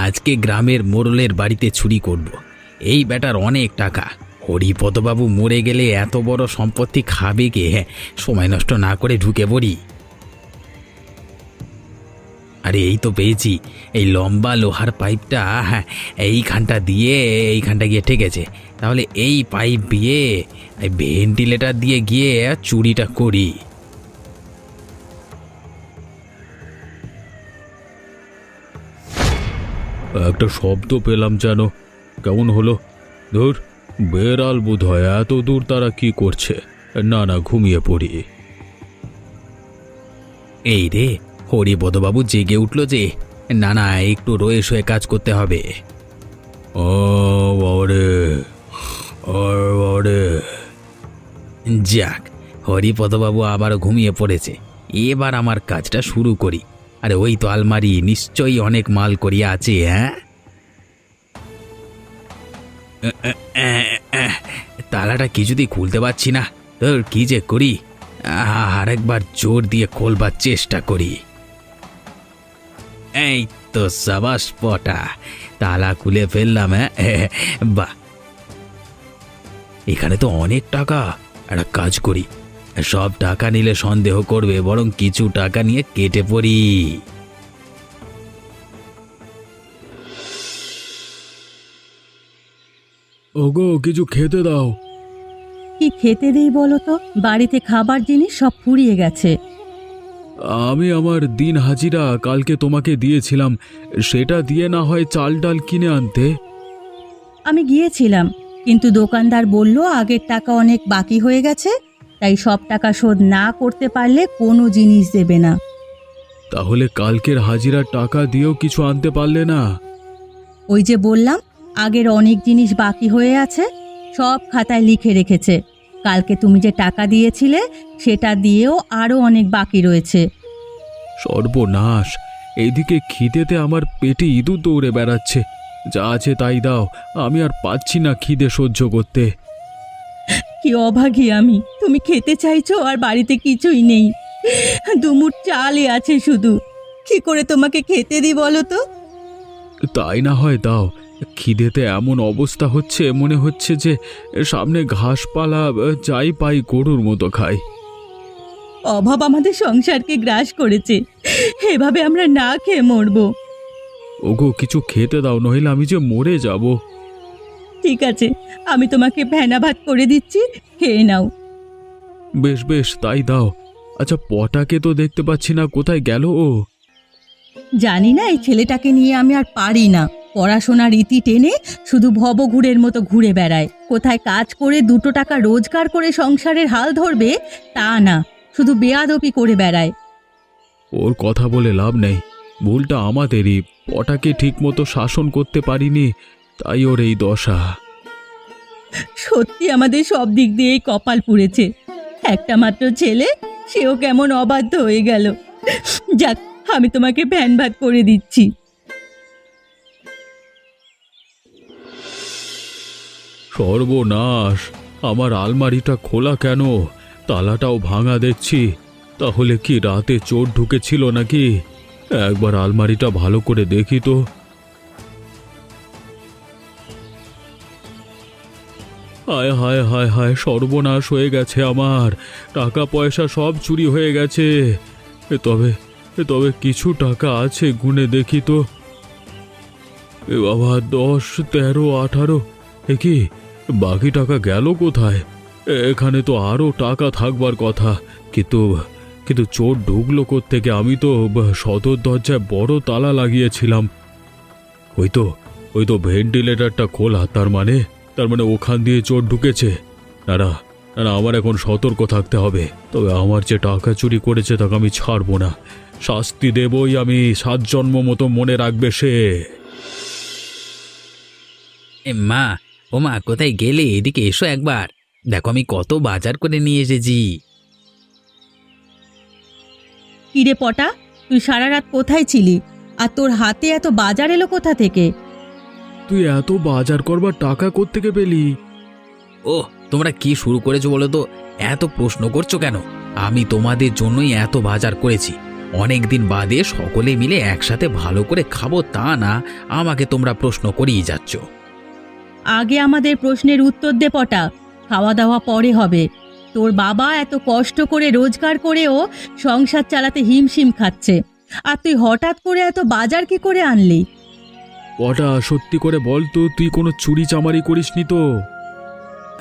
আজকে গ্রামের মোড়লের বাড়িতে চুরি করব। এই বেটার অনেক টাকা। হরিপদবাবু মরে গেলে এত বড় সম্পত্তি খাবে কে? সময় নষ্ট না করে ঢুকে পড়ি। আরে এই তো পেয়েছি। এই লম্বা লোহার পাইপটা এইখানটা দিয়ে এইখানটা গিয়ে ঠেকেছে। তাহলে এই পাইপ দিয়ে এই ভেন্টিলেটর দিয়ে গিয়ে চুরিটা করি। একটা শব্দ পেলাম যেন, কেমন হলো? ধুর, বেড়াল বোধ হয়। এত দূর তারা কি করছে? না না, ঘুমিয়ে পড়ি। এই রে, হরিপদবাবু জেগে উঠল যে। না না, একটু রয়ে শুয়ে কাজ করতে হবে। ও বাবারে, যাক, হরিপদবাবু আবার ঘুমিয়ে পড়েছে। এবার আমার কাজটা শুরু করি। আরে ওই তো আলমারি, নিশ্চয়ই অনেক মাল করিয়া আছে। তালাটা কিছুতেই খুলতে পারছি না। তোর কি যে করি, আরেকবার জোর দিয়ে খোলবার চেষ্টা করি। এই তো সাবাস পটা, তালা খুলে ফেললাম। বাহ, এখানে তো অনেক টাকা। একটা কাজ করি, সব টাকা নিলে সন্দেহ করবে, বরং কিছু টাকা নিয়ে কেটে পড়ি। ওগো, কিছু খেতে দাও। কি খেতে দেই বলো তো? বাড়িতে খাবার জিনিস সব ফুরিয়ে গেছে। আমি আমার দিন হাজিরা কালকে তোমাকে দিয়েছিলাম, সেটা দিয়ে না হয় চাল ডাল কিনে আনতে। আমি গিয়েছিলাম, কিন্তু দোকানদার বলল আগের টাকা অনেক বাকি হয়ে গেছে, তাই সব টাকা শোধ না করতে পারলে কোনো জিনিস দেবে না। তাহলে কালকের হাজিরার টাকা দিয়েও কিছু আনতে পারলে না? ওই যে বললাম, আগের অনেক জিনিস বাকি হয়ে আছে, সব খাতায় লিখে রেখেছে। কালকে তুমি যে টাকা দিয়েছিলে সেটা দিয়েও আরও অনেক বাকি রয়েছে। সর্বনাশ! এইদিকে খিদেতে আমার পেটে ইঁদুর দৌড়ে বেড়াচ্ছে। যা আছে তাই দাও, আমি আর পাচ্ছি না খিদে সহ্য করতে। কি অভাগী আমি! তুমি খেতে চাইছো আর বাড়িতে কিছুই নেই। দুমুঠ চালই আছে শুধু। কি করে তোমাকে খেতে দিই বলো তো? তাই না হয় দাও। খিদেতে এমন অবস্থা হচ্ছে, মনে হচ্ছে যে সামনে ঘাসপালা যাই পাই গরুর মতো খাই। অভাব আমাদের সংসারকে গ্রাস করেছে, এভাবে আমরা না খেয়ে মরবো। ওগো, কিছু খেতে দাও, নইলে আমি যে মরে যাব। ঠিক আছে, আমি তোমাকে ভেনা ভাত করে দিচ্ছি, খেয়ে নাও। বেশ বেশ, তাই দাও। আচ্ছা, পটাকে তো দেখতে পাচ্ছি না, কোথায় গেল ও? জানি না, এই ছেলেটাকে নিয়ে আমি আর পারি না। পড়াশোনার ইতি টেনে শুধু ভবঘুরের মতো ঘুরে বেড়ায়। কোথায় কাজ করে দুটো টাকা রোজগার করে সংসারের হাল ধরবে তা না, শুধু বেয়াদপি করে বেড়ায়। ওর কথা বলে লাভ নেই, ভুলটা আমাদেরই। পটাকে ঠিকমতো শাসন করতে পারিনি, তাই ওর এই দশা। সত্যি আমাদের সব দিক দিয়েই কপাল পুড়েছে। একটা মাত্র ছেলে, সেও কেমন অবাধ্য হয়ে গেল। যাক, আমি তোমাকে ভ্যান ভাত করে দিচ্ছি। সর্বনাশ! আমার আলমারিটা খোলা কেন? তালাটাও ভাঙা দেখছি। তাহলে কি রাতে চোর ঢুকেছিল নাকি? একবার আলমারিটা ভালো করে দেখি তো। হায় হায় হায় হায়, সর্বনাশ হয়ে গেছে আমার। টাকা পয়সা সব চুরি হয়ে গেছে। তবে তবে কিছু টাকা আছে, গুনে দেখি তো। এ বাবা, 10, 13, 18, এ কি? বাকি টাকা গেল কোথায়? এখানে তো আরো টাকা থাকবার কথা, কিন্তু কিন্তু চোর ঢুকলো কোত্থেকে? আমি তো সদর দরজায় বড় তালা লাগিয়েছিলাম। ওই তো ভেন্টিলেটরটা খোলা, তার মানে ওখান দিয়ে চোর ঢুকেছে। না না না, আমার এখন সতর্ক থাকতে হবে। তবে আমার যে টাকা চুরি করেছে তাকে আমি ছাড়বো না। শাস্তি দেবই আমি, 7 জন্ম মতো মনে রাখবে সে। মা, ও মা, কোথায় গেলে? এদিকে এসো একবার, দেখো আমি কত বাজার করে নিয়ে এসেছি। কিরে পটা, তুই সারা রাত কোথায় ছিলি? আর তোর হাতে এত বাজার এলো কোথা থেকে? তুই এত বাজার করবার টাকা কোত্থেকে পেলি? ও, তোমরা কি শুরু করেছো বলো তো? এত প্রশ্ন করছো কেন? আমি তোমাদের জন্যই এত বাজার করেছি। অনেক দিন বাদে সকলে মিলে একসাথে ভালো করে খাবো তা না, আমাকে তোমরা প্রশ্ন করেই যাচ্ছ। আগে আমাদের প্রশ্নের উত্তর দে পটা, খাওয়া দাওয়া পরে হবে। তোর বাবা এত কষ্ট করে রোজগার করেও সংসার চালাতে হিমশিম খাচ্ছে, আর তুই হঠাৎ করে এত বাজার কি করে আনলি? পটা, সত্যি করে বল তো, তুই কোনো চুরি চামারি করিসনি তো?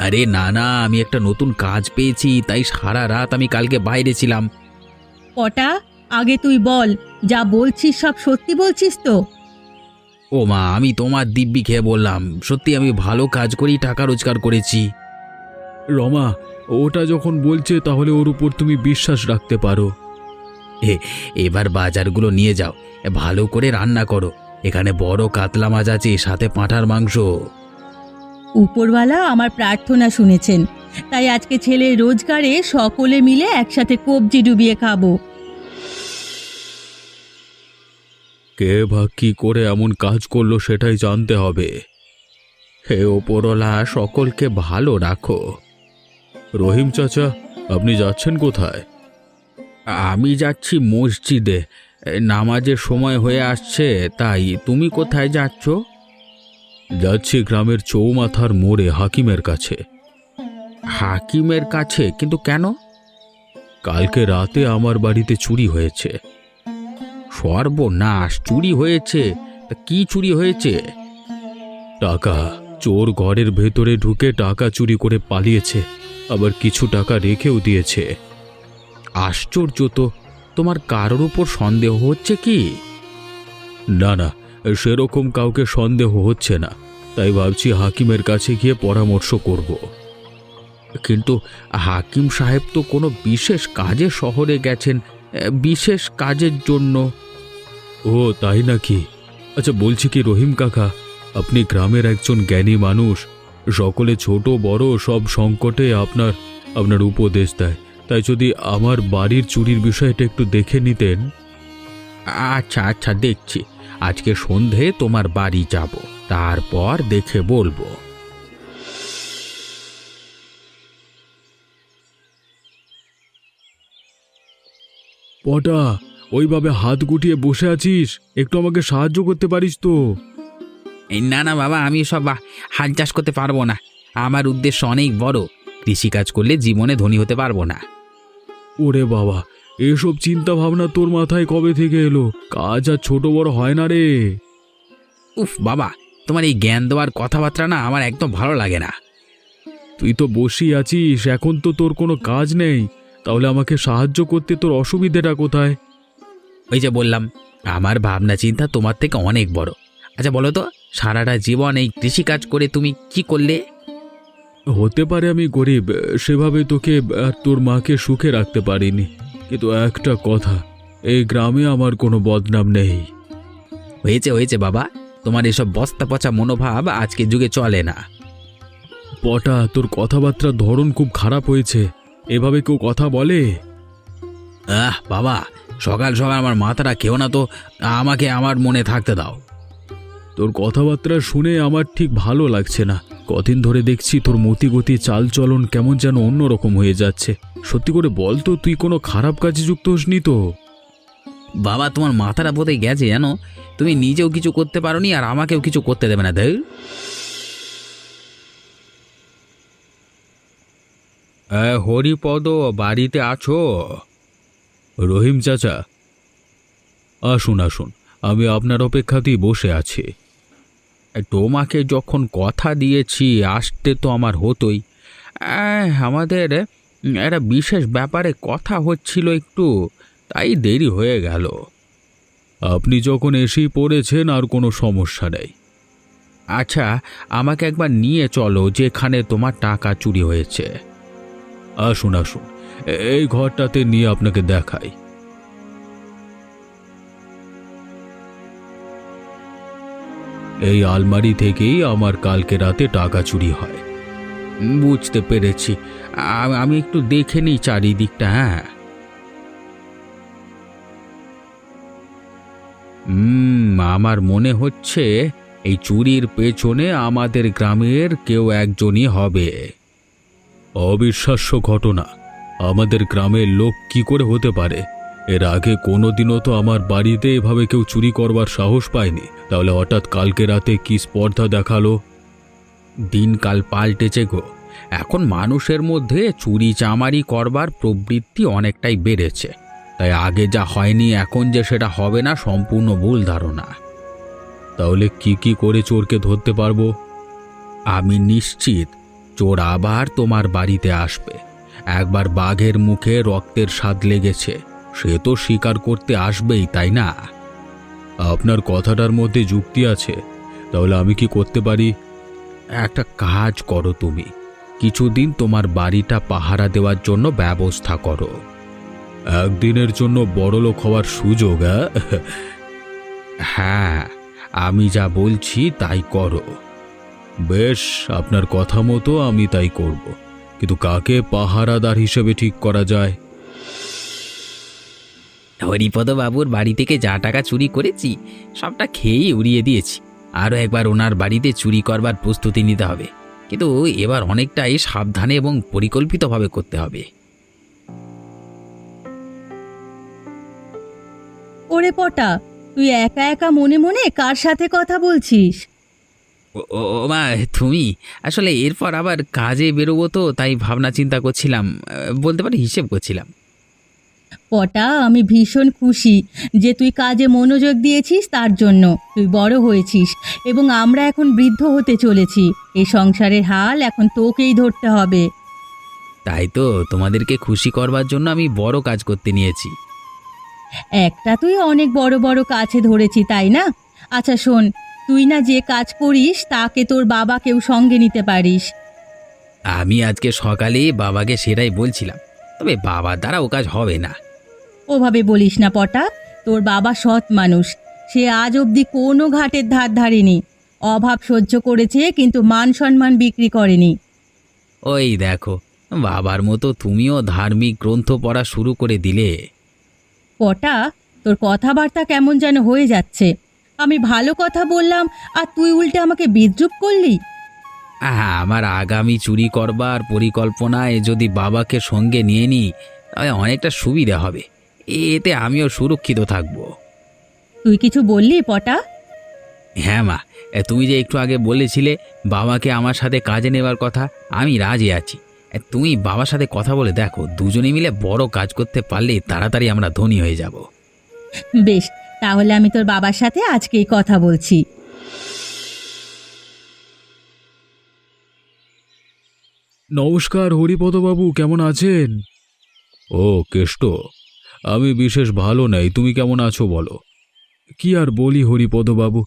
আরে না না, আমি একটা নতুন কাজ পেয়েছি, তাই সারা রাত আমি কালকে বাইরে ছিলাম। পটা, আগে তুই বল, যা বলছিস সব সত্যি বলছিস তো? ও মা, আমি তোমার দিব্যি খেয়ে বললাম, সত্যি আমি ভালো কাজ করেই টাকা রোজগার করেছি। রমা, ওটা যখন বলছে তাহলে ওর উপর তুমি বিশ্বাস রাখতে পারো। এবার বাজারগুলো নিয়ে যাও, ভালো করে রান্না করো। এখানে বড় কাতলা মাছ আছে, সাথে পাঁঠার মাংস। উপরওয়ালা আমার প্রার্থনা শুনেছেন, তাই আজকে ছেলের রোজগারে সকলে মিলে একসাথে কবজি ডুবিয়ে খাবো। কে বা কি করে এমন কাজ করলো সেটাই জানতে হবে। হে ওপরওয়ালা, সকলকে ভালো রাখো। রহিম চাচা, আপনি যাচ্ছেন কোথায়? আমি যাচ্ছি মসজিদে, নামাজের সময় হয়ে আসছে, তাই তুমি কোথায় যাচ্ছ? যাচ্ছি গ্রামের চৌমাথার মোড়ে হাকিমের কাছে। হাকিমের কাছে? কিন্তু কেন? কালকে রাতে আমার বাড়িতে চুরি হয়েছে। সর্বনাশ, চুরি হয়েছে? তা কি চুরি হয়েছে? টাকা। চোর ঘরের ভেতরে ঢুকে টাকা চুরি করে পালিয়েছে, আবার কিছু টাকা রেখেও দিয়েছে। আশ্চর্য তো, তোমার কারোর উপর সন্দেহ হচ্ছে কি? না না, সেরকম কাউকে সন্দেহ হচ্ছে না, তাই ভাবছি হাকিমের কাছে গিয়ে পরামর্শ করব। কিন্তু হাকিম সাহেব তো কোনো বিশেষ কাজে শহরে গেছেন, বিশেষ কাজের জন্য। ও তাই নাকি? আচ্ছা, বলছি কি রহিম কাকা, আপনি গ্রামের একজন জ্ঞানী মানুষ, সকলে ছোট বড় সব সংকটে আপনার উপদেশ দেয়, তাই যদি আমার বাড়ির চুরির বিষয়টা একটু দেখে নিতেন। আচ্ছা আচ্ছা, দেখছি। আজকে সন্ধে তোমার বাড়ি যাব, তারপর দেখে বলবো। পটা, ওইভাবে হাত গুটিয়ে বসে আছিস, একটু আমাকে সাহায্য করতে পারিস তো? না না বাবা, আমি সব হাল চাষ করতে পারবো না। আমার উদ্দেশ্য অনেক বড়, কৃষিকাজ করলে জীবনে ধনী হতে পারবো না। ওরে বাবা, এসব চিন্তা ভাবনা তোর মাথায় কবে থেকে এলো? কাজ আর ছোট বড় হয় না রে। উফ বাবা, তোমার এই জ্ঞান দেওয়ার কথাবার্তা না আমার একদম ভালো লাগে না। তুই তো বসেই আছিস, এখন তো তোর কোনো কাজ নেই, তাহলে আমাকে সাহায্য করতে তোর অসুবিধেটা কোথায়? ওই যে বললাম, আমার ভাবনা চিন্তা তোমার থেকে অনেক বড়। আচ্ছা বলো তো, সারাটা জীবন এই কৃষিকাজ করে তুমি কি করলে? হতে পারে আমি গরিব, সেভাবে তোকে আর তোর মাকে সুখে রাখতে পারিনি, কিন্তু একটা কথা, এই গ্রামে আমার কোনো বদনাম নেই। হয়েছে হয়েছে বাবা, তোমার এসব বস্তা পচা মনোভাব আজকের যুগে চলে না। পটা, তোর কথাবার্তার ধরন খুব খারাপ হয়েছে, এভাবে কেউ কথা বলে? বাবা, সকাল সকাল আমার মাথাটা খেও না তো, আমাকে আমার মনে থাকতে দাও। তোর কথাবার্তা শুনে আমার ঠিক ভালো লাগছে না। কদিন ধরে দেখছি তোর মতিগতি চালচলন কেমন যেন অন্যরকম হয়ে যাচ্ছে। সত্যি করে বল তো, তুই কোনো খারাপ কাজে যুক্ত হসনি তো? বাবা, তোমার মাথাটা বোধহয় গেছে জানো, তুমি নিজেও কিছু করতে পারোনি আর আমাকেও কিছু করতে দেবে না। ধৈর, হরিপদ বাড়িতে আছো? রহিম চাচা, আসুন আসুন, আমি আপনার অপেক্ষাতেই বসে আছি। তোমাকে যখন কথা দিয়েছি আসতে তো আমার হতোই। আমাদের একটা বিশেষ ব্যাপারে কথা হচ্ছিল একটু, তাই দেরি হয়ে গেল। আপনি যখন এসেই পড়েছেন, আর কোনো সমস্যা নেই। আচ্ছা, আমাকে একবার নিয়ে চলো যেখানে তোমার টাকা চুরি হয়েছে। আসুন আসুন, এই ঘরটাতে নিয়ে আপনাকে দেখাই। এই আলমারি থেকেই আমার কালকে রাতে টাকা চুরি হয়। বুঝতে পেরেছি, আমি একটু দেখে নিই চারিদিকটা। হ্যাঁ, আমার মনে হচ্ছে এই চুরির পেছনে আমাদের গ্রামের কেউ একজনই হবে। অবিশ্বাস্য ঘটনা, আমাদের গ্রামের লোক কি করে হতে পারে? এর আগে কোনোদিনও তো আমার বাড়িতে এভাবে কেউ চুরি করবার সাহস পায়নি, তাহলে হঠাৎ কালকে রাতে কি স্পর্ধা দেখালো? দিনকাল পাল্টেছে গো। এখন মানুষের মধ্যে চুরি চামারি করবার প্রবৃত্তি অনেকটাই বেড়েছে। তাই আগে যা হয়নি এখন যে সেটা হবে না, সম্পূর্ণ ভুল ধারণা। তাহলে কি কি করে চোরকে ধরতে পারবো? আমি নিশ্চিত চোর আবার তোমার বাড়িতে আসবে। একবার বাঘের মুখে রক্তের স্বাদ লেগেছে, সে তো স্বীকার করতে আসবেই, তাই না? আপনার কথাটার মধ্যে যুক্তি আছে। তাহলে আমি কি করতে পারি? একটা কাজ করো, তুমি কিছুদিন তোমার বাড়িটা পাহারা দেওয়ার জন্য ব্যবস্থা করো। একদিনের জন্য বড়লোক হওয়ার সুযোগ? হ্যাঁ, আমি যা বলছি তাই করো। বেশ, আপনার কথা মতো আমি তাই করব, কিন্তু কাকে পাহারাদার হিসেবে ঠিক করা যায়? হরিপদ বাবুর বাড়ি থেকে যা টাকা চুরি করেছি সবটা খেয়েই উড়িয়ে দিয়েছি। আরও একবার ওনার বাড়িতে চুরি করবার প্রস্তুতি নিতে হবে, কিন্তু এবার অনেকটাই সাবধানে এবং পরিকল্পিতভাবে করতে হবে। ওরে পটা, তুই একা একা মনে মনে কার সাথে কথা বলছিস? ও মা, তুমি আসলে এরপর আবার কাজে বেরোবো তো, তাই ভাবনা চিন্তা করছিলাম, বলতে পারি হিসেব করছিলাম। পটা, আমি ভীষণ খুশি যে তুই কাজে মনোযোগ দিয়েছিস, তার জন্য। তুই বড় হয়েছিস এবং আমরা এখন বৃদ্ধ হতে চলেছি। এই সংসারের হাল এখন তোকেই ধরতে হবে। তাই তো তোমাদেরকে খুশি করবার জন্য আমি বড় কাজ করতে নিয়েছি। একটা তুই অনেক বড় বড় কাছে ধরেছি, তাই না? আচ্ছা শোন, তুই না যে কাজ করিস তাকে তোর বাবাকেও সঙ্গে নিতে পারিস। আমি আজকে সকালে বাবাকে সেটাই বলছিলাম, তবে বাবার দ্বারা ও কাজ হবে না। ওভাবে বলিস না পটা, তোর বাবা সৎ মানুষ। সে আজ অবধি কোনো ঘাটের ধার ধারেনি। অভাব সহ্য করেছে, কিন্তু মান সম্মান বিক্রি করেনি। ওই দেখো, বাবার মতো তুমিও ধার্মিক গ্রন্থ পড়া শুরু করে দিলে। পটা, তোর কথাবার্তা কেমন যেন হয়ে যাচ্ছে। আমি ভালো কথা বললাম আর তুই উল্টে আমাকে বিদ্রূপ করলি। আমার আগামী চুরি করবার পরিকল্পনায় যদি বাবাকে সঙ্গে নিয়ে নিই তাহলে অনেকটা সুবিধা হবে, এতে আমিও সুরক্ষিত থাকব। তুই কিছু বললি পটা? হ্যাঁ মা, তুমি যে একটু আগে বলেছিলে বাবাকে আমার সাথে কাজে নেবার কথা, আমি রাজি আছি। তুমি বাবার সাথে কথা বলে দেখো, দুজনে মিলে বড় কাজ করতে পারলে তাড়াতাড়ি আমরা ধনী হয়ে যাব। বেশ, তাহলে আমি তোর বাবার সাথে আজকেই কথা বলছি। নমস্কার হরিপদবাবু, কেমন আছেন? ও কেষ্ট, আমি বিশেষ ভালো নেই। তুমি কেমন আছো বলো? কি আর বলি হরিপদবাবু,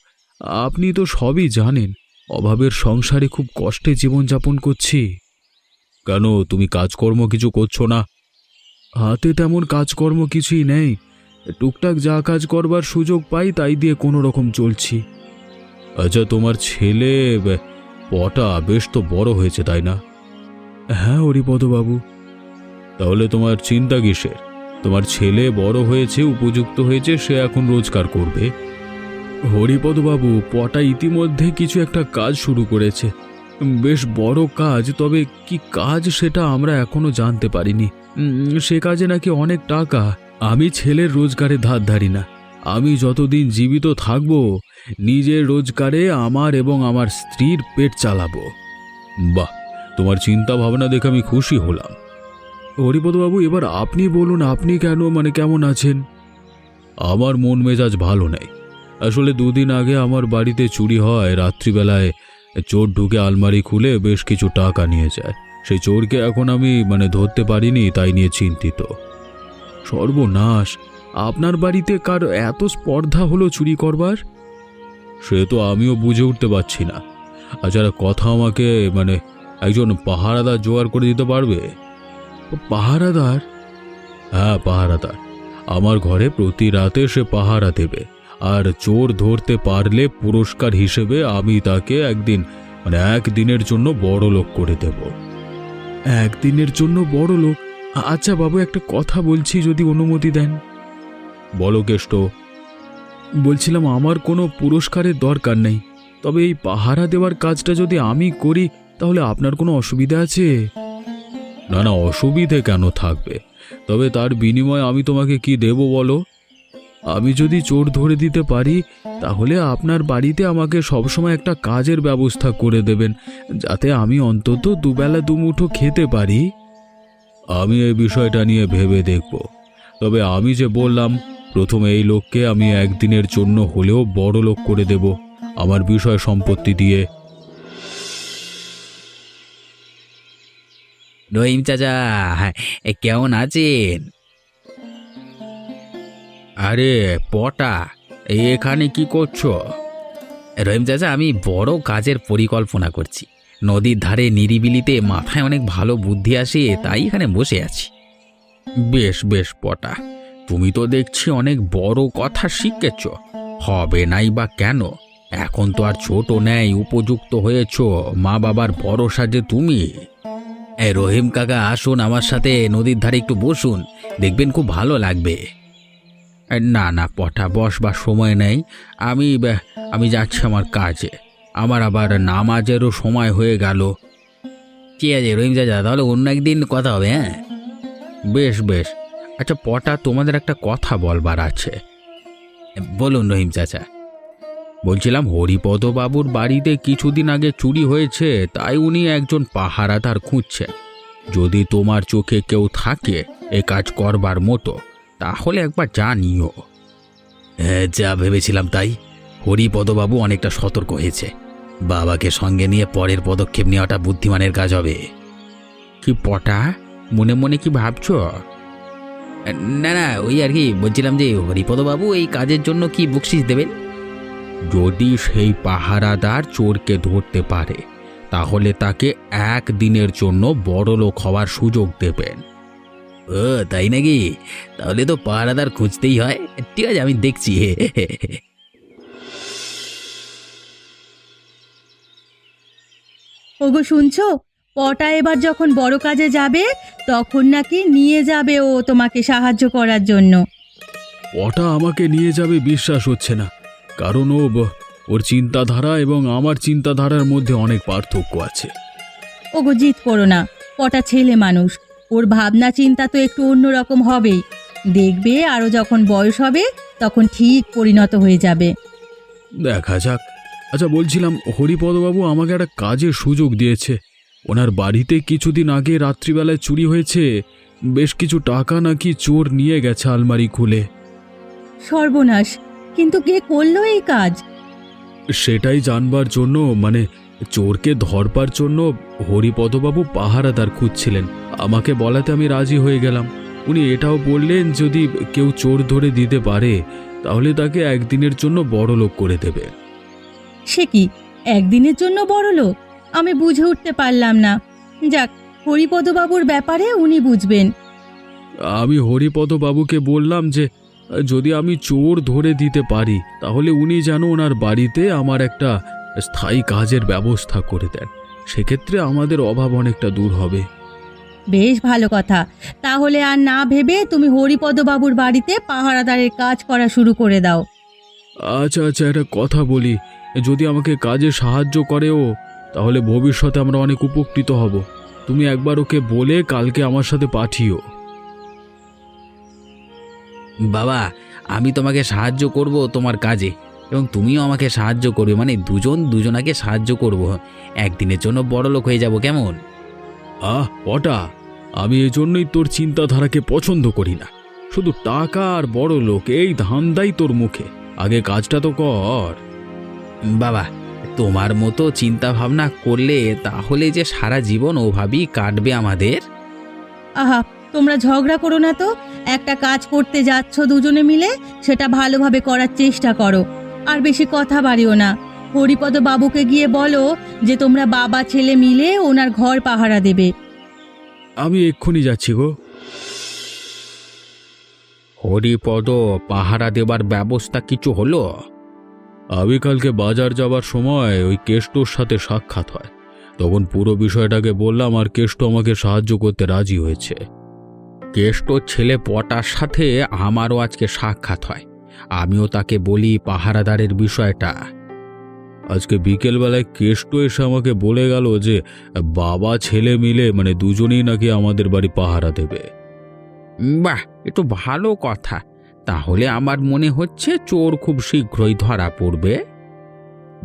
আপনি তো সবই জানেন। অভাবের সংসারে খুব কষ্টে জীবনযাপন করছি। কেন, তুমি কাজকর্ম কিছু করছো না? হাতে তেমন কাজকর্ম কিছুই নেই। টুকটাক যা কাজ করবার সুযোগ পাই তাই দিয়ে কোনো রকম চলছি। আচ্ছা, তোমার ছেলে পটা বেশ তো বড় হয়েছে, তাই না? হ্যাঁ হরিপদবাবু। তাহলে তোমার চিন্তা কিসের? তোমার ছেলে বড় হয়েছে, উপযুক্ত হয়েছে, সে এখন রোজগার করবে। হরিপদবাবু, পটা ইতিমধ্যে কিছু একটা কাজ শুরু করেছে, বেশ বড় কাজ। তবে কি কাজ সেটা আমরা এখনো জানতে পারিনি। সে কাজে নাকি অনেক টাকা। আমি ছেলের রোজগারে ধার ধারি না। আমি যতদিন জীবিত থাকব নিজের রোজগারে আমার এবং আমার স্ত্রীর পেট চালাবো। বাহ, তোমার চিন্তা ভাবনা দেখে আমি খুশি হলাম। হরিপদবাবু, এবার আপনি বলুন, আপনি কেমন আছেন? আমার মন মেজাজ ভালো নেই। আসলে দুদিন আগে আমার বাড়িতে চুরি হয়। রাত্রিবেলায় চোর ঢুকে আলমারি খুলে বেশ কিছু টাকা নিয়ে যায়। সেই চোরকে এখন আমি ধরতে পারিনি, তাই নিয়ে চিন্তিত। সর্বনাশ! আপনার বাড়িতে কার এত স্পর্ধা হলো চুরি করবার? সে তো আমিও বুঝে উঠতে পারছি না। আচ্ছা, কথা আমাকে একজন পাহারাদার জোগাড় করে দিতে পারবে? পাহারাদার? হ্যাঁ, পাহারাদার। আমার ঘরে প্রতি রাতে সে পাহারা দেবে, আর চোর ধরতে পারলে পুরস্কার হিসেবে আমি তাকে একদিনের জন্য বড় লোক করে দেব। একদিনের জন্য বড় লোক? আচ্ছা বাবু, একটা কথা বলছি, যদি অনুমতি দেন। বলো কেষ্ট। বলছিলাম, আমার কোনো পুরস্কারের দরকার নেই, তবে এই পাহারা দেওয়ার কাজটা যদি আমি করি তাহলে আপনার কোনো অসুবিধা আছে? না না, অসুবিধে কেন থাকবে? তবে তার বিনিময়ে আমি তোমাকে কি দেব বলো? আমি যদি চোর ধরে দিতে পারি তাহলে আপনার বাড়িতে আমাকে সবসময় একটা কাজের ব্যবস্থা করে দেবেন, যাতে আমি অন্তত দুবেলা দুমুঠো খেতে পারি। আমি এই বিষয়টা নিয়ে ভেবে দেখব। তবে আমি যে বললাম, প্রথমে এই লোককে আমি একদিনের জন্য হলেও বড় লোক করে দেব আমার বিষয় সম্পত্তি দিয়ে। রহিম চাচা, কেমন আছেন? আরে পটা, এখানে কি করছো? রহিম চাচা, আমি বড় কাজের পরিকল্পনা করছি। নদীর ধারে নিরিবিলিতে মাথায় অনেক ভালো বুদ্ধি আসে, তাই এখানে বসে আছি। বেশ বেশ পটা, তুমি তো দেখছি অনেক বড় কথা শিখেছ। হবে নাই বা কেন? এখন তো আর ছোট নেই, উপযুক্ত হয়েছ, মা বাবার ভরসা যে তুমি। রহিম কাকা, আসুন আমার সাথে নদীর ধারে একটু বসুন, দেখবেন খুব ভালো লাগবে। না না পটা, বসবার সময় নেই। আমি যাচ্ছি আমার কাজে। আমার আবার নামাজেরও সময় হয়ে গেল। ঠিক আছে রহিম চাচা, তাহলে অন্য একদিন কথা হবে। হ্যাঁ বেশ বেশ। আচ্ছা পটা, তোমাদের একটা কথা বলবার আছে। বলুন রহিম চাচা। বলছিলাম, হরিপদবাবুর বাড়িতে কিছুদিন আগে চুরি হয়েছে, তাই উনি একজন পাহারাদার খুঁজছেন। যদি তোমার চোখে কেউ থাকে এ কাজ করবার মতো, তাহলে একবার জানিও। হ্যাঁ, যা ভেবেছিলাম তাই। হরিপদবাবু অনেকটা সতর্ক হয়েছে। বাবাকে সঙ্গে নিয়ে পরের পদক্ষেপ নেওয়াটা বুদ্ধিমানের কাজ হবে। কি পটা, মনে মনে কি ভাবছো? না না, ওই আর কি বলছিলাম যে হরিপদবাবু এই কাজের জন্য কি বকশিশ দেবেন? যদি সেই পাহারাদার চোরকে ধরতে পারে, তাহলে তাকে একদিনের জন্য বড়লোক হওয়ার সুযোগ দেবেন। ও তাই নাকি? তাহলে তো পাহারাদার খুঁজতেই হয়। ঠিক আছে, আমি দেখছি। ওগো শুনছো, পটা এবার যখন বড় কাজে যাবে তখন নাকি নিয়ে যাবে ও তোমাকে সাহায্য করার জন্য। ওটা আমাকে নিয়ে যাবে বিশ্বাস হচ্ছে না, কারণ ওর চিন্তাধারা এবং আমার চিন্তাধারার মধ্যে অনেক পার্থক্য আছে। ওগো জিদ করো না, পটা ছেলে মানুষ, ওর ভাবনা চিন্তা তো একটু অন্যরকম হবেই। দেখবে আরও যখন বয়স হবে তখন ঠিক পরিণত হয়ে যাবে। দেখা যাক। আচ্ছা বলছিলাম, হরিপদবাবু আমাকে একটা কাজের সুযোগ দিয়েছে। ওনার বাড়িতে কিছুদিন আগে রাত্রিবেলায় চুরি হয়েছে, বেশ কিছু টাকা নাকি চোর নিয়ে গেছে আলমারি খুলে। সর্বনাশ! কিন্তু কে করলো এই কাজ? সেটাই জানবার জন্য, মানে চোরকে ধরবার জন্য হরিপদবাবু পাহারাদার খুঁজছিলেন। আমাকে বলাতে আমি রাজি হয়ে গেলাম। উনি এটাও বললেন যদি কেউ চোর ধরে দিতে পারে তাহলে তাকে একদিনের জন্য বড়লোক করে দেবে। সে কি, একদিনের জন্য বড় লোক? আমি বুঝে উঠতে পারলাম না। যাক, হরিপদবাবুর ব্যাপারে উনি বুঝবেন। আমি হরিপদবাবুকে বললাম যে যদি আমি চোর ধরে দিতে পারি তাহলে উনি যেন ওনার বাড়িতে আমার একটা স্থায়ী কাজের ব্যবস্থা করে দেন। সেক্ষেত্রে আমাদের অভাব অনেকটা দূর হবে। বেশ ভালো কথা। তাহলে আর না ভেবে তুমি হরিপদবাবুর বাড়িতে পাহারাদারের কাজ করা শুরু করে দাও। আচ্ছা আচ্ছা, একটা কথা বলি, যদি আমাকে কাজে সাহায্য করে ও, তাহলে ভবিষ্যতে আমরা অনেক উপকৃত হব। তুমি একবার ওকে বলে কালকে আমার সাথে পাঠিও। বাবা, আমি তোমাকে সাহায্য করব তোমার কাজে, এবং তুমিও আমাকে সাহায্য করবে। মানে দুজন দুজনাকে সাহায্য করব। একদিনের জন্য বড়লোক হয়ে যাব, কেমন? ওটা আমি এজন্যই তোর চিন্তাধারাকে পছন্দ করি না। শুধু টাকা আর বড় লোক, এই ধান্দাই তোর মুখে। আগে কাজটা তো কর। বাবা, তোমার মতো চিন্তা ভাবনা করলে তাহলে যে সারা জীবন ওভাবেই কাটবে আমাদের। আহা, তোমরা ঝগড়া করো না তো। একটা কাজ করতে যাচ্ছ দুজনে মিলে, সেটা ভালোভাবে করার চেষ্টা করো। আর বেশি কথা বাড়িও না। হরিপদ বাবুকে গিয়ে বলো যে তোমরা বাবা ছেলে মিলে ওনার ঘর পাহারা দেবে। আমি এক্ষুনি যাচ্ছি গো। হরিপদ, পাহারা দেবার ব্যবস্থা কিছু হলো? আমি কালকে বাজার যাবার সময় ওই কেষ্টর সাথে সাক্ষাৎ হয়, তখন পুরো বিষয়টাকে বললাম আর কেষ্ট আমাকে সাহায্য করতে রাজি হয়েছে। কেষ্টর ছেলে পটার সাথে আমারও আজকে সাক্ষাৎ হয়। আমিও তাকে বলি পাহারাদারের বিষয়টা। আজকে বিকেলবেলায় কেষ্ট এসে আমাকে বলে গেল যে বাবা ছেলে মিলে, মানে দুজনেই নাকি আমাদের বাড়ি পাহারা দেবে। বাহ, এ তো ভালো কথা। তাহলে আমার মনে হচ্ছে চোর খুব শীঘ্রই ধরা পড়বে।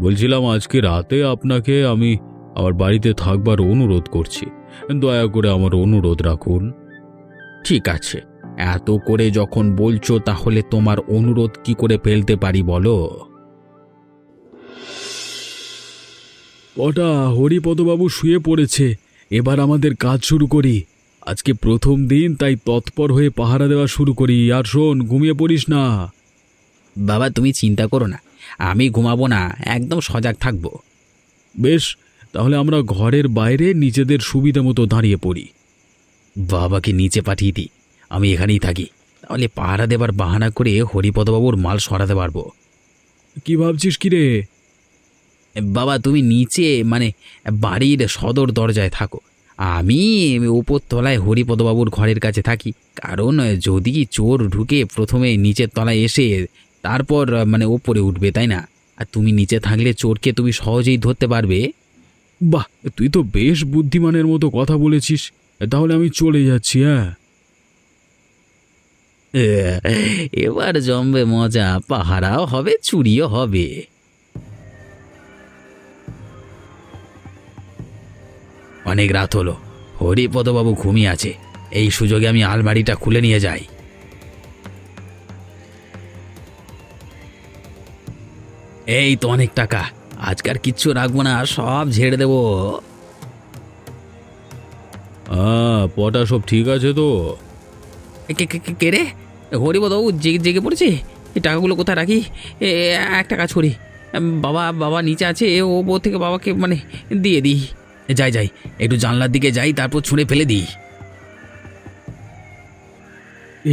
বলছিলাম আজকে রাতে আপনাকে আমি আমার বাড়িতে থাকবার অনুরোধ করছি, দয়া করে আমার অনুরোধ রাখুন। ঠিক আছে, এত করে যখন বলছো তাহলে তোমার অনুরোধ কি করে ফেলতে পারি বলো। কটা হরিপদবাবু শুয়ে পড়েছে, এবার আমাদের কাজ শুরু করি। আজকে প্রথম দিন, তাই তৎপর হয়ে পাহারা দেওয়া শুরু করি। আর শোন, ঘুমিয়ে পড়িস না। বাবা তুমি চিন্তা করো না, আমি ঘুমাবো না, একদম সজাগ থাকবো। বেশ, তাহলে আমরা ঘরের বাইরে নিজেদের সুবিধা মতো দাঁড়িয়ে পড়ি। বাবাকে নিচে পাঠিয়ে দিই, আমি এখানেই থাকি। তাহলে পাহারা দেবার বাহানা করে হরিপদবাবুর মাল সরাতে পারবো। কি ভাবছিস কি রে? বাবা তুমি নিচে মানে বাড়ির সদর দরজায় থাকো, আমি উপর তলায় হরিপদবাবুর ঘরের কাছে থাকি। কারণ যদি চোর ঢুকে প্রথমে নিচের তলায় এসে তারপর মানে ওপরে উঠবে, তাই না? আর তুমি নিচে থাকলে চোরকে তুমি সহজেই ধরতে পারবে। বাহ, তুই তো বেশ বুদ্ধিমানের মতো কথা বলেছিস। তাহলে আমি চলে যাচ্ছি। হ্যাঁ, এবার জমবে মজা, পাহারাও হবে, চুরিও হবে। অনেক রাত হলো, হরিপদবাবু ঘুমিয়ে আছে, এই সুযোগে আমি আলমারিটা খুলে নিয়ে যাই। এই তো অনেক টাকা, আজকার কিচ্ছু রাখবো না, সব ঝেড়ে দেবো। পটা সব ঠিক আছে তো? কে রে? হরিপদবাবু জেগে জেগে পড়েছে? এই টাকাগুলো কোথায় রাখি? একটা কাজ করি, বাবা বাবা নিচে আছে, ও বউ থেকে বাবাকে মানে দিয়ে দিই। যাই যাই, একটু জানলার দিকে যাই, তারপর ছুঁড়ে ফেলে দিই।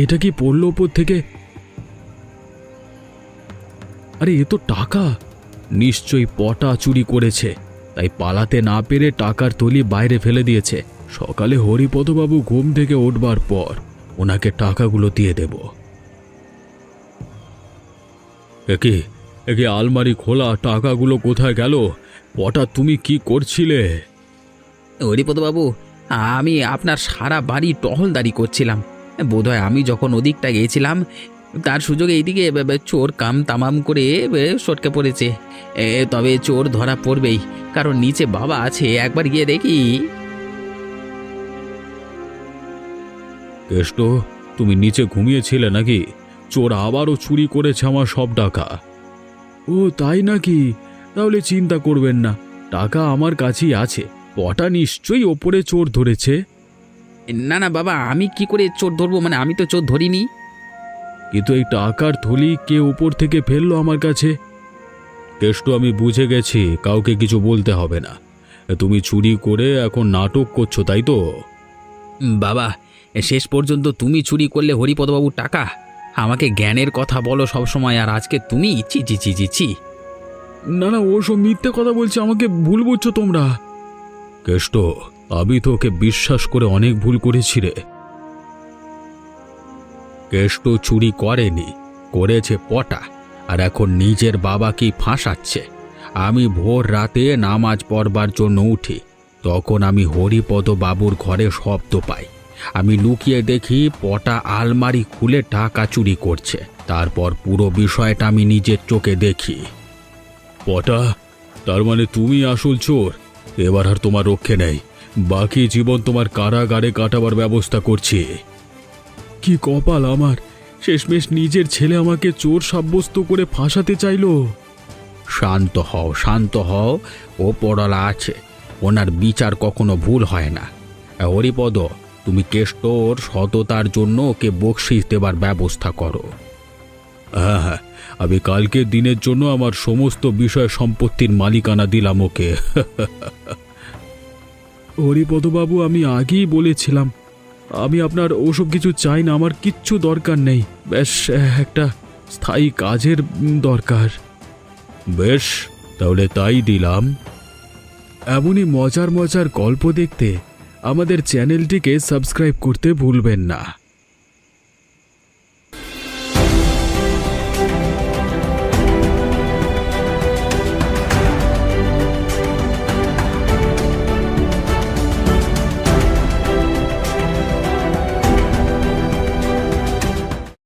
এটা কি পড়লো ওপর থেকে? আরে এ তো টাকা, নিশ্চয়ই পটা চুরি করেছে, তাই পালাতে না পেরে টাকার থলি বাইরে ফেলে দিয়েছে। সকালে হরিপদবাবু ঘুম থেকে উঠবার পর ওনাকে টাকাগুলো দিয়ে দেব। একে আলমারি খোলা, টাকাগুলো কোথায় গেল? পটা তুমি কি করছিলে? হরিপদবাবু, আমি আপনার সারা বাড়ি টহলদারি করছিলাম। বোধহয় আমি যখন ওদিকটা গিয়েছিলাম তার সুযোগে এইদিকে চোর কাম তামাম করে সটকে পড়েছে। তবে চোর ধরা পড়বেই, কারণ নিচে বাবা আছে, একবার গিয়ে দেখি। কেষ্ট, তুমি নিচে ঘুমিয়েছিলে নাকি? চোর আবারও চুরি করেছে আমার সব টাকা। ও তাই নাকি? তাহলে চিন্তা করবেন না, টাকা আমার কাছেই আছে। পটা নিশ্চয়ই ওপরে চোর ধরেছে। না না বাবা, আমি কি করে চোর ধরবো? মানে আমি তো চোর ধরিনি। কিন্তু এই টাকার থলি কে উপর থেকে ফেললো আমার কাছে? কেষ্ট, আমি বুঝে গেছি, কাউকে কিছু বলতে হবে না। তুমি চুরি করে এখন নাটক করছো, তাই তো? বাবা, শেষ পর্যন্ত তুমি চুরি করলে হরিপদবাবুর টাকা। আমাকে জ্ঞানের কথা বলো সবসময়, আর আজকে তুমি চি চি চি চি চি। না না, ওসব মিথ্যে কথা বলছে, আমাকে ভুল বুঝছো তোমরা। কেষ্ট, আমি তো ওকে বিশ্বাস করে অনেক ভুল করেছি রে। কেষ্ট চুরি করেনি, করেছে পটা, আর এখন নিজের বাবাকেই ফাঁসাচ্ছে। আমি ভোর রাতে নামাজ পড়বার জন্য উঠি, তখন আমি হরিপদ বাবুর ঘরে শব্দ পাই। আমি লুকিয়ে দেখি পটা আলমারি খুলে টাকা চুরি করছে। তারপর পুরো বিষয়টা আমি নিজের চোখে দেখি। পটা, তার মানে তুমি আসল চোর? এবার আর তোমার রক্ষে নেই, বাকি জীবন তোমার কারাগারে কাটাবার ব্যবস্থা করছি। কি কপাল আমার, শেষমেশ নিজের ছেলে আমাকে চোর সাব্যস্ত করে ফাঁসাতে চাইল। শান্ত হও, শান্ত হও, ও পড়ালা আছে, ওনার বিচার কখনো ভুল হয় না। হরিপদ, তুমি কেষ্টর সততার জন্য ওকে বকশিশ দেবার ব্যবস্থা করো। হ্যাঁ হ্যাঁ, আমি কালকের দিনের জন্য আমার সমস্ত বিষয় সম্পত্তির মালিকানা দিলাম ওকে। হরিপদবাবু, আমি আগেই বলেছিলাম আমি আপনার ওসব কিছু চাই না, আমার কিচ্ছু দরকার নেই। বেশ একটা স্থায়ী কাজের দরকার। বেশ, তাহলে তাই দিলাম। এমনই মজার মজার গল্প দেখতে আমাদের চ্যানেলটিকে সাবস্ক্রাইব করতে ভুলবেন না।